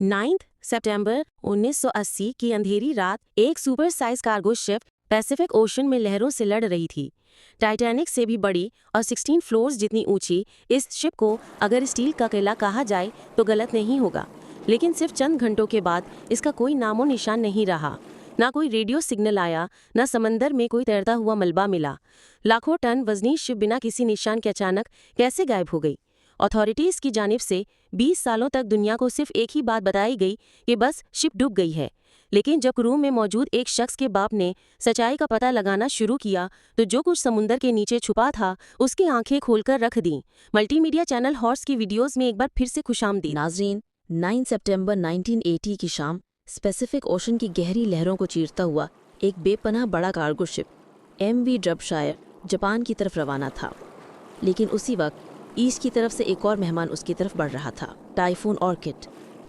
9 सितंबर 1980 की अंधेरी रात एक super size cargo ship Pacific ocean में लहरों से लड़ रही थी। टाइटैनिक से भी बड़ी और 16 फ्लोर्स जितनी ऊंची इस शिप को अगर स्टील का किला कहा जाए तो गलत नहीं होगा। लेकिन सिर्फ चंद घंटों के बाद इसका कोई नामो निशान नहीं रहा। ना कोई रेडियो सिग्नल आया, ना समंदर में कोई तैरता हुआ मलबा मिला। लाखों टन वजनी शिप बिना किसी निशान के अचानक कैसे गायब हो गई? अथॉरिटीज़ की जानिब से 20 सालों तक दुनिया को सिर्फ एक ही बात बताई गई कि बस शिप डूब गई है। लेकिन जब क्रू में मौजूद एक शख्स के बाप ने सच्चाई का पता लगाना शुरू किया तो जो कुछ समुंदर के नीचे छुपा था उसकी आंखें खोलकर रख दी। मल्टीमीडिया चैनल हॉर्स की वीडियोस में एक बार फिर से खुशामदीद। नाज़रीन, 9 सितंबर 1980 की शाम पैसिफिक ओशन की गहरी लहरों को चीरता हुआ एक बेपनाह बड़ा कार्गो शिप MV ड्रबशायर जापान की तरफ रवाना था। लेकिन उसी वक्त ईस्ट की तरफ से एक और मेहमान उसकी तरफ बढ़ रहा था, टाइफून ऑर्किड,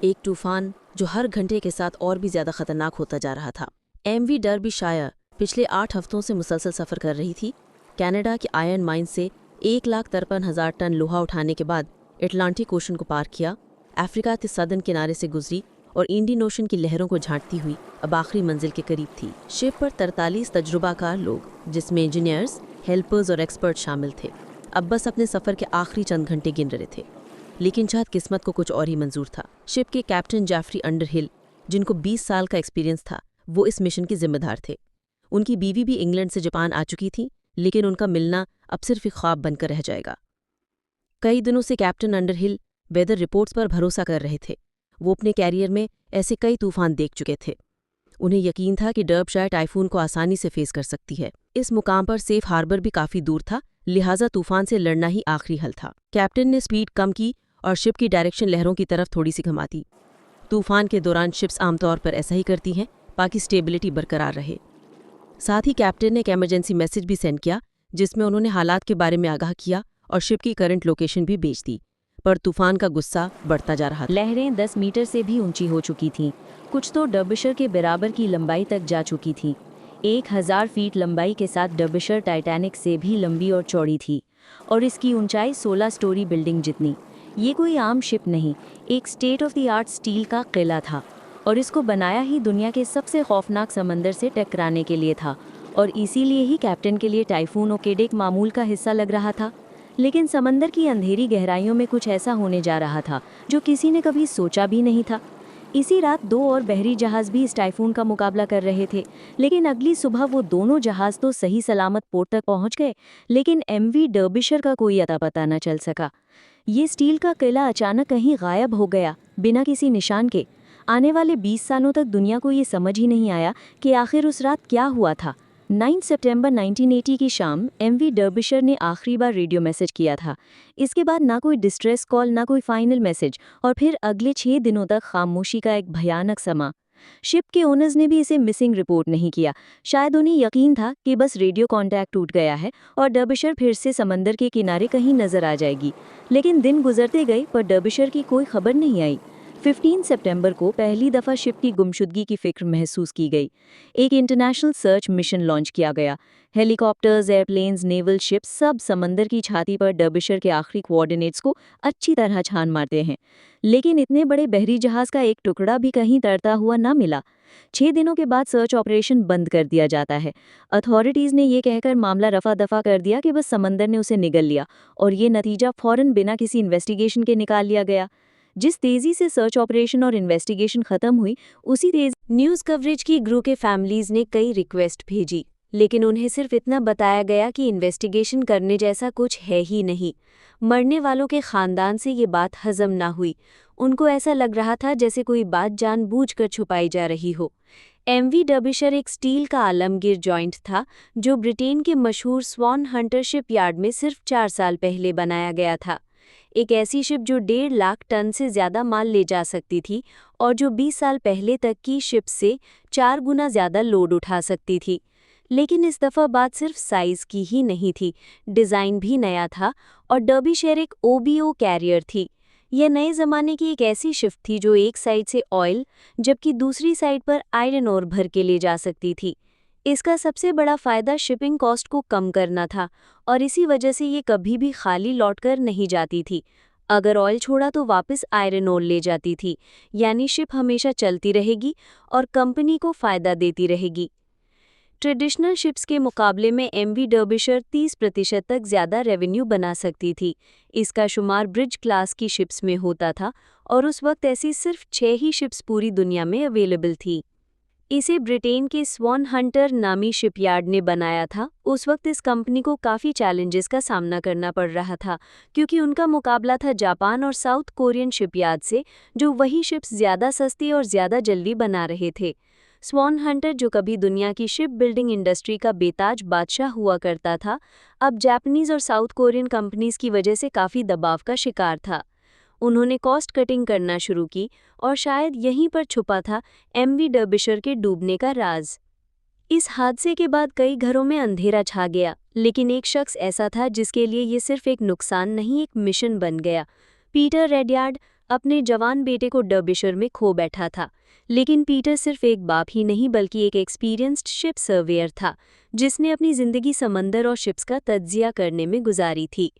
एक तूफान जो हर घंटे के साथ और भी ज़्यादा खतरनाक होता जा रहा था। MV डर्बीशायर पिछले 8 हफ्तों से मुसलसल सफ़र कर रही थी। कनाडा के आयरन माइन से 1,53,000 टन लोहा उठाने के बाद अटलांटिक ओशन को पार किया, अफ्रीका के सदन किनारे से गुजरी और इंडियन ओशन की लहरों को झांकती हुई अब आखिरी मंजिल के करीब थी। शिप पर 43 तजुर्बाकार लोग, जिसमें इंजीनियर्स, हेल्पर्स और एक्सपर्ट शामिल थे, अब बस अपने सफ़र के आखिरी चंद घंटे गिन रहे थे। लेकिन शायद किस्मत को कुछ और ही मंजूर था। शिप के कैप्टन जेफरी अंडरहिल, जिनको 20 साल का एक्सपीरियंस था, वो इस मिशन के जिम्मेदार थे। उनकी बीवी भी इंग्लैंड से जापान आ चुकी थी, लेकिन उनका मिलना अब सिर्फ एक ख्वाब बनकर रह जाएगा। कई दिनों से कैप्टन अंडरहिल वेदर रिपोर्ट्स पर भरोसा कर रहे थे। वो अपने कैरियर में ऐसे कई तूफान देख चुके थे। उन्हें यकीन था कि डर्बशायर टाइफून को आसानी से फेस कर सकती है। इस मुकाम पर सेफ हार्बर भी काफ़ी दूर था, लिहाजा तूफान से लड़ना ही आखिरी हल था। कैप्टन ने स्पीड कम की और शिप की डायरेक्शन लहरों की तरफ थोड़ी सी घुमा दी। तूफान के दौरान शिप्स आमतौर पर ऐसा ही करती हैं ताकि स्टेबिलिटी बरकरार रहे। साथ ही कैप्टन ने एक इमरजेंसी मैसेज भी सेंड किया, जिसमें उन्होंने हालात के बारे में आगाह किया और शिप की करंट लोकेशन भी भेज दी। पर तूफान का गुस्सा बढ़ता जा रहा था। लहरें 10 मीटर से भी ऊंची हो चुकी थीं, कुछ तो डर्बिशर के बराबर की लंबाई तक जा चुकी थी। 1000 फीट लंबाई के साथ डर्बिशर टाइटैनिक से भी लंबी और चौड़ी थी और इसकी ऊंचाई 16 स्टोरी बिल्डिंग जितनी। ये कोई आम शिप नहीं, एक state of the art steel का किला था और इसको बनाया ही दुनिया के सबसे खौफनाक समंदर से टकराने के लिए था। और इसीलिए ही कैप्टन के लिए टाइफून ओकेड एक मामूल का हिस्सा लग रहा था। लेकिन समंदर की अंधेरी गहराइयों में कुछ ऐसा होने जा रहा था जो किसी ने कभी सोचा भी नहीं था। इसी रात 2 और बहरी जहाज भी इस टाइफून का मुकाबला कर रहे थे, लेकिन अगली सुबह वो दोनों जहाज तो सही सलामत पोर्ट तक पहुंच गए, लेकिन MV डर्बिशर का कोई अता पता न चल सका। ये स्टील का किला अचानक कहीं गायब हो गया, बिना किसी निशान के। आने वाले 20 सालों तक दुनिया को ये समझ ही नहीं आया कि आखिर उस रात क्या हुआ था। 9 सितंबर 1980 की शाम MV डर्बिशर ने आखिरी बार रेडियो मैसेज किया था। इसके बाद ना कोई डिस्ट्रेस कॉल, ना कोई फाइनल मैसेज, और फिर अगले 6 दिनों तक खामोशी का एक भयानक समा। शिप के ओनर्स ने भी इसे मिसिंग रिपोर्ट नहीं किया। शायद उन्हें यकीन था कि बस रेडियो कांटेक्ट टूट गया है और डर्बिशर फिर से समंदर के किनारे कहीं नजर आ जाएगी। लेकिन दिन गुजरते गए पर डर्बिशर की कोई खबर नहीं आई। 15 सितंबर को पहली दफ़ा शिप की गुमशुदगी की फिक्र महसूस की गई। एक इंटरनेशनल सर्च मिशन लॉन्च किया गया। हेलीकॉप्टर्स, एयरप्लेन्स, नेवल शिप्स सब समंदर की छाती पर डर्बिशर के आखिरी कोऑर्डिनेट्स को अच्छी तरह छान मारते हैं। लेकिन इतने बड़े बहरी जहाज का एक टुकड़ा भी कहीं तैरता हुआ ना मिला। 6 दिनों के बाद सर्च ऑपरेशन बंद कर दिया जाता है। अथॉरिटीज़ ने ये कहकर मामला रफा दफा कर दिया कि बस समंदर ने उसे निगल लिया, और ये नतीजा फ़ौरन बिना किसी इन्वेस्टिगेशन के निकाल लिया गया। जिस तेजी से सर्च ऑपरेशन और इन्वेस्टिगेशन खत्म हुई, उसी तेजी न्यूज़ कवरेज की ग्रू के फैमिलीज़ ने कई रिक्वेस्ट भेजी, लेकिन उन्हें सिर्फ इतना बताया गया कि इन्वेस्टिगेशन करने जैसा कुछ है ही नहीं। मरने वालों के खानदान से ये बात हजम ना हुई। उनको ऐसा लग रहा था जैसे कोई बात जानबूझकर छुपाई जा रही हो। MV डर्बिशर एक स्टील का आलमगीर जॉइंट था जो ब्रिटेन के मशहूर स्वान हंटर शिप यार्ड में सिर्फ 4 साल पहले बनाया गया था। एक ऐसी शिप जो 1.5 लाख टन से ज़्यादा माल ले जा सकती थी और जो 20 साल पहले तक की शिप से 4 गुना ज़्यादा लोड उठा सकती थी। लेकिन इस दफ़ा बात सिर्फ साइज़ की ही नहीं थी, डिज़ाइन भी नया था और डर्बीशर एक OBO कैरियर थी। यह नए ज़माने की एक ऐसी शिप थी जो एक साइड से ऑयल जबकि दूसरी साइड पर आयरन ओर भर के ले जा सकती थी। इसका सबसे बड़ा फ़ायदा शिपिंग कॉस्ट को कम करना था और इसी वजह से ये कभी भी खाली लौटकर नहीं जाती थी। अगर ऑयल छोड़ा तो वापस आयरन ओर ले जाती थी, यानी शिप हमेशा चलती रहेगी और कंपनी को फ़ायदा देती रहेगी। ट्रेडिशनल शिप्स के मुकाबले में एमवी डर्बिशर 30% तक ज़्यादा रेवेन्यू बना सकती थी। इसका शुमार ब्रिज क्लास की शिप्स में होता था और उस वक्त ऐसी सिर्फ 6 ही शिप्स पूरी दुनिया में अवेलेबल थी। इसे ब्रिटेन के स्वॉन हंटर नामी शिपयार्ड ने बनाया था। उस वक्त इस कंपनी को काफ़ी चैलेंजेस का सामना करना पड़ रहा था, क्योंकि उनका मुकाबला था जापान और साउथ कोरियन शिपयार्ड से, जो वही शिप्स ज़्यादा सस्ती और ज़्यादा जल्दी बना रहे थे। स्वॉन हंटर, जो कभी दुनिया की शिप बिल्डिंग इंडस्ट्री का बेताज बादशाह हुआ करता था, अब जापानीज़ और साउथ कोरियन कंपनीज की वजह से काफ़ी दबाव का शिकार था। उन्होंने कॉस्ट कटिंग करना शुरू की और शायद यहीं पर छुपा था एमवी डर्बिशर के डूबने का राज। इस हादसे के बाद कई घरों में अंधेरा छा गया, लेकिन एक शख्स ऐसा था जिसके लिए ये सिर्फ एक नुकसान नहीं, एक मिशन बन गया। पीटर रेडयार्ड अपने जवान बेटे को डर्बिशर में खो बैठा था। लेकिन पीटर सिर्फ एक बाप ही नहीं, बल्कि एक एक्सपीरियंस्ड शिप सर्वेयर था, जिसने अपनी ज़िंदगी समंदर और शिप्स का तज्जिया करने में गुजारी थी।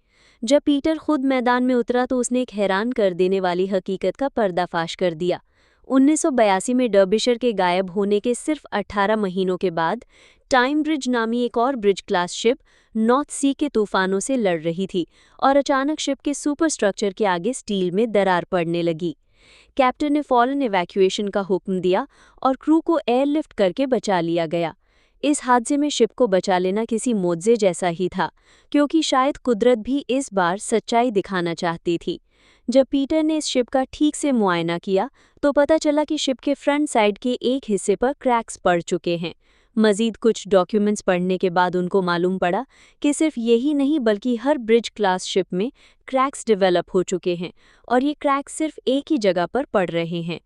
जब पीटर खुद मैदान में उतरा तो उसने एक हैरान कर देने वाली हकीकत का पर्दाफाश कर दिया। 1982 में डर्बिशर के गायब होने के सिर्फ 18 महीनों के बाद टाइम ब्रिज नामी एक और ब्रिज क्लास शिप नॉर्थ सी के तूफानों से लड़ रही थी और अचानक शिप के सुपर स्ट्रक्चर के आगे स्टील में दरार पड़ने लगी। कैप्टन ने फौरन इवैक्यूएशन का हुक्म दिया और क्रू को एयरलिफ्ट करके बचा लिया गया। इस हादसे में शिप को बचा लेना किसी मोज़े जैसा ही था, क्योंकि शायद कुदरत भी इस बार सच्चाई दिखाना चाहती थी। जब पीटर ने इस शिप का ठीक से मुआयना किया तो पता चला कि शिप के फ्रंट साइड के एक हिस्से पर क्रैक्स पड़ चुके हैं। मज़ीद कुछ डॉक्यूमेंट्स पढ़ने के बाद उनको मालूम पड़ा कि सिर्फ यही नहीं, बल्कि हर ब्रिज क्लास शिप में क्रैक्स डेवलप हो चुके हैं और ये क्रैक्स सिर्फ एक ही जगह पर पड़ रहे हैं।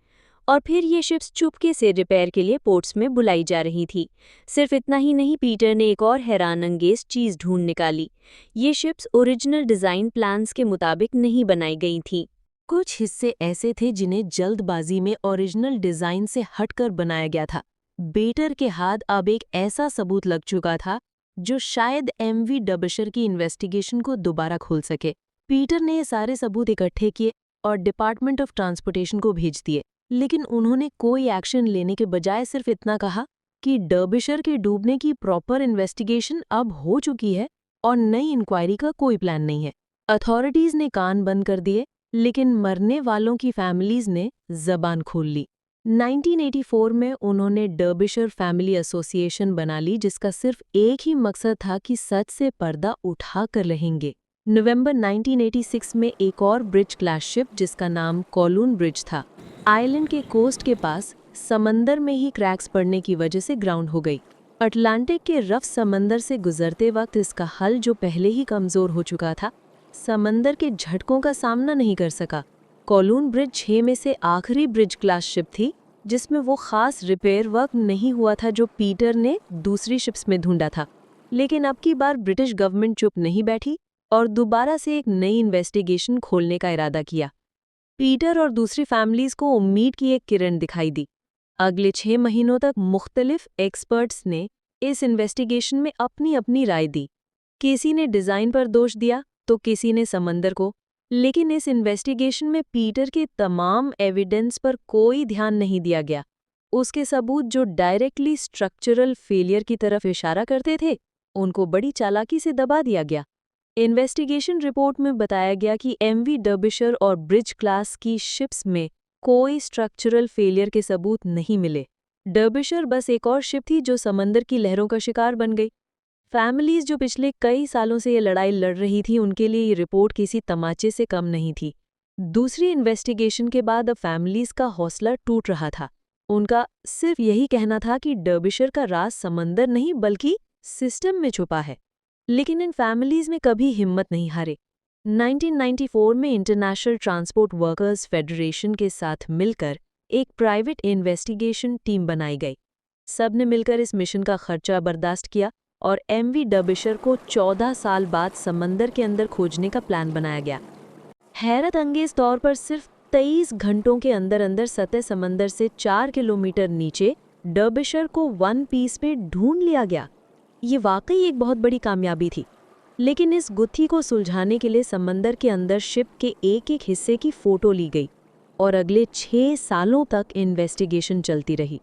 और फिर ये शिप्स चुपके से रिपेयर के लिए पोर्ट्स में बुलाई जा रही थी। सिर्फ इतना ही नहीं, पीटर ने एक और हैरान अंगेज चीज़ ढूंढ निकाली। ये शिप्स ओरिजिनल डिज़ाइन प्लान्स के मुताबिक नहीं बनाई गई थीं। कुछ हिस्से ऐसे थे जिन्हें जल्दबाजी में ओरिजिनल डिज़ाइन से हटकर बनाया गया था। बेटर के हाथ अब एक ऐसा सबूत लग चुका था जो शायद एमवी डर्बिशर की इन्वेस्टिगेशन को दोबारा खोल सके। पीटर ने ये सारे सबूत इकट्ठे किए और डिपार्टमेंट ऑफ ट्रांसपोर्टेशन को भेज दिए, लेकिन उन्होंने कोई एक्शन लेने के बजाय सिर्फ इतना कहा कि डर्बिशर के डूबने की प्रॉपर इन्वेस्टिगेशन अब हो चुकी है और नई इंक्वायरी का कोई प्लान नहीं है। अथॉरिटीज़ ने कान बंद कर दिए, लेकिन मरने वालों की फैमिलीज़ ने ज़बान खोल ली। 1984 में उन्होंने डर्बिशर फैमिली एसोसिएशन बना ली, जिसका सिर्फ एक ही मकसद था कि सच से पर्दा उठा कर रहेंगे। नवंबर 1986 में एक और ब्रिज क्लास शिप, जिसका नाम कॉलून ब्रिज था, आइलैंड के कोस्ट के पास समंदर में ही क्रैक्स पड़ने की वजह से ग्राउंड हो गई। अटलांटिक के रफ समंदर से गुजरते वक्त इसका हल, जो पहले ही कमज़ोर हो चुका था, समंदर के झटकों का सामना नहीं कर सका। कॉलून ब्रिज 6 में से आखिरी ब्रिज क्लास शिप थी जिसमें वो खास रिपेयर वर्क नहीं हुआ था जो पीटर ने दूसरी शिप्स में ढूंढा था। लेकिन अब की बार ब्रिटिश गवर्नमेंट चुप नहीं बैठी और दोबारा से एक नई इन्वेस्टिगेशन खोलने का इरादा किया। पीटर और दूसरी फैमिलीज को उम्मीद की एक किरण दिखाई दी। अगले 6 महीनों तक मुख्तलिफ एक्सपर्ट्स ने इस इन्वेस्टिगेशन में अपनी अपनी राय दी। किसी ने डिज़ाइन पर दोष दिया तो किसी ने समंदर को, लेकिन इस इन्वेस्टिगेशन में पीटर के तमाम एविडेंस पर कोई ध्यान नहीं दिया गया। उसके सबूत जो डायरेक्टली स्ट्रक्चरल फेलियर की तरफ इशारा करते थे, उनको बड़ी चालाकी से दबा दिया गया। इन्वेस्टिगेशन रिपोर्ट में बताया गया कि एमवी डर्बिशर और ब्रिज क्लास की शिप्स में कोई स्ट्रक्चरल फेलियर के सबूत नहीं मिले। डर्बिशर बस एक और शिप थी जो समंदर की लहरों का शिकार बन गई। फैमिलीज जो पिछले कई सालों से ये लड़ाई लड़ रही थी, उनके लिए ये रिपोर्ट किसी तमाचे से कम नहीं थी। दूसरी इन्वेस्टिगेशन के बाद अब फैमिलीज का हौसला टूट रहा था। उनका सिर्फ यही कहना था कि डर्बिशर का राज समंदर नहीं बल्कि सिस्टम में छुपा है। लेकिन इन फैमिलीज में कभी हिम्मत नहीं हारे। 1994 में इंटरनेशनल ट्रांसपोर्ट वर्कर्स फेडरेशन के साथ मिलकर एक प्राइवेट इन्वेस्टिगेशन टीम बनाई गई। सब ने मिलकर इस मिशन का खर्चा बर्दाश्त किया और एमवी डर्बिशर को 14 साल बाद समंदर के अंदर खोजने का प्लान बनाया गया। हैरत अंगेज तौर पर सिर्फ 23 घंटों के अंदर अंदर सतह समंदर से 4 किलोमीटर नीचे डर्बिशर को वन पीस में ढूंढ लिया गया। ये वाकई एक बहुत बड़ी कामयाबी थी। लेकिन इस गुत्थी को सुलझाने के लिए समंदर के अंदर शिप के एक एक हिस्से की फोटो ली गई और अगले 6 सालों तक इन्वेस्टिगेशन चलती रही।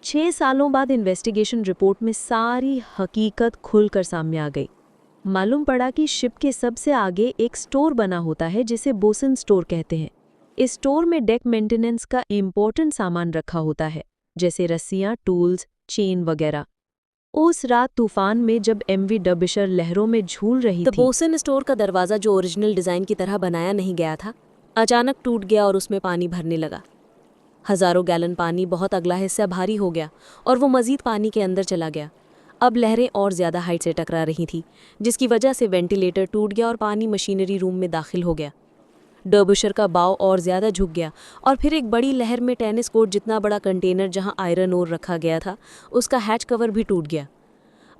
6 सालों बाद इन्वेस्टिगेशन रिपोर्ट में सारी हकीकत खुलकर सामने आ गई। मालूम पड़ा कि शिप के सबसे आगे एक स्टोर बना होता है जिसे बोसन स्टोर कहते हैं। इस स्टोर में डेक मेंटेनेंस का इम्पोर्टेंट सामान रखा होता है, जैसे रस्सियां, टूल्स, चेन वगैरह। उस रात तूफान में जब एमवी डर्बिशर लहरों में झूल रही थी, बोसन स्टोर का दरवाज़ा जो ओरिजिनल डिज़ाइन की तरह बनाया नहीं गया था, अचानक टूट गया और उसमें पानी भरने लगा। हज़ारों गैलन पानी बहुत अगला हिस्सा भारी हो गया और वो मज़ीद पानी के अंदर चला गया। अब लहरें और ज़्यादा हाइट से टकरा रही थी, जिसकी वजह से वेंटिलेटर टूट गया और पानी मशीनरी रूम में दाखिल हो गया। डर्बिशर का बाव और ज़्यादा झुक गया और फिर एक बड़ी लहर में टेनिस कोर्ट जितना बड़ा कंटेनर जहां आयरन ओर रखा गया था, उसका हैच कवर भी टूट गया।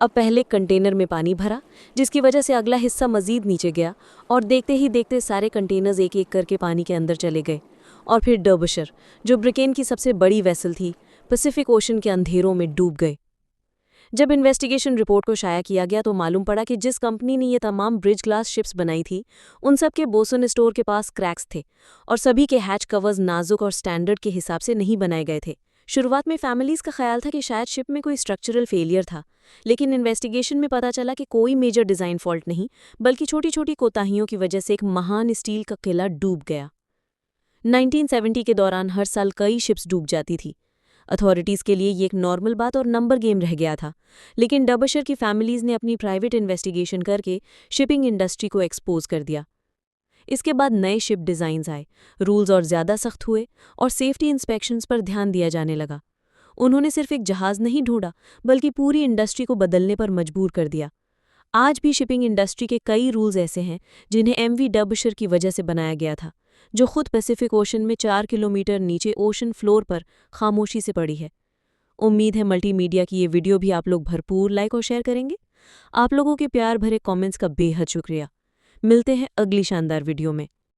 अब पहले कंटेनर में पानी भरा, जिसकी वजह से अगला हिस्सा मज़ीद नीचे गया और देखते ही देखते सारे कंटेनर्स एक एक करके पानी के अंदर चले गए। और फिर डर्बिशर, जो ब्रिटेन की सबसे बड़ी वेसल थी, पैसिफिक ओशन के अंधेरों में डूब गए। जब इन्वेस्टिगेशन रिपोर्ट को शाया किया गया तो मालूम पड़ा कि जिस कंपनी ने ये तमाम ब्रिज ग्लास शिप्स बनाई थी, उन सब के बोसन स्टोर के पास क्रैक्स थे और सभी के हैच कवर्स नाजुक और स्टैंडर्ड के हिसाब से नहीं बनाए गए थे। शुरुआत में फैमिलीज का ख्याल था कि शायद शिप में कोई स्ट्रक्चरल फेलियर था, लेकिन इन्वेस्टिगेशन में पता चला कि कोई मेजर डिज़ाइन फॉल्ट नहीं, बल्कि छोटी छोटी कोताहियों की वजह से एक महान स्टील का किला डूब गया। 1970 के दौरान हर साल कई शिप्स डूब जाती थी। अथॉरिटीज़ के लिए ये एक नॉर्मल बात और नंबर गेम रह गया था, लेकिन डर्बिशर की फैमिलीज़ ने अपनी प्राइवेट इन्वेस्टिगेशन करके शिपिंग इंडस्ट्री को एक्सपोज कर दिया। इसके बाद नए शिप डिज़ाइंस आए, रूल्स और ज़्यादा सख्त हुए और सेफ्टी इंस्पेक्शंस पर ध्यान दिया जाने लगा। उन्होंने सिर्फ एक जहाज़ नहीं ढूंढा, बल्कि पूरी इंडस्ट्री को बदलने पर मजबूर कर दिया। आज भी शिपिंग इंडस्ट्री के कई रूल्स ऐसे हैं जिन्हें एमवी डर्बिशर की वजह से बनाया गया था, जो खुद पैसिफिक ओशन में 4 किलोमीटर नीचे ओशन फ्लोर पर खामोशी से पड़ी है। उम्मीद है मल्टीमीडिया की ये वीडियो भी आप लोग भरपूर लाइक और शेयर करेंगे। आप लोगों के प्यार भरे कमेंट्स का बेहद शुक्रिया। मिलते हैं अगली शानदार वीडियो में।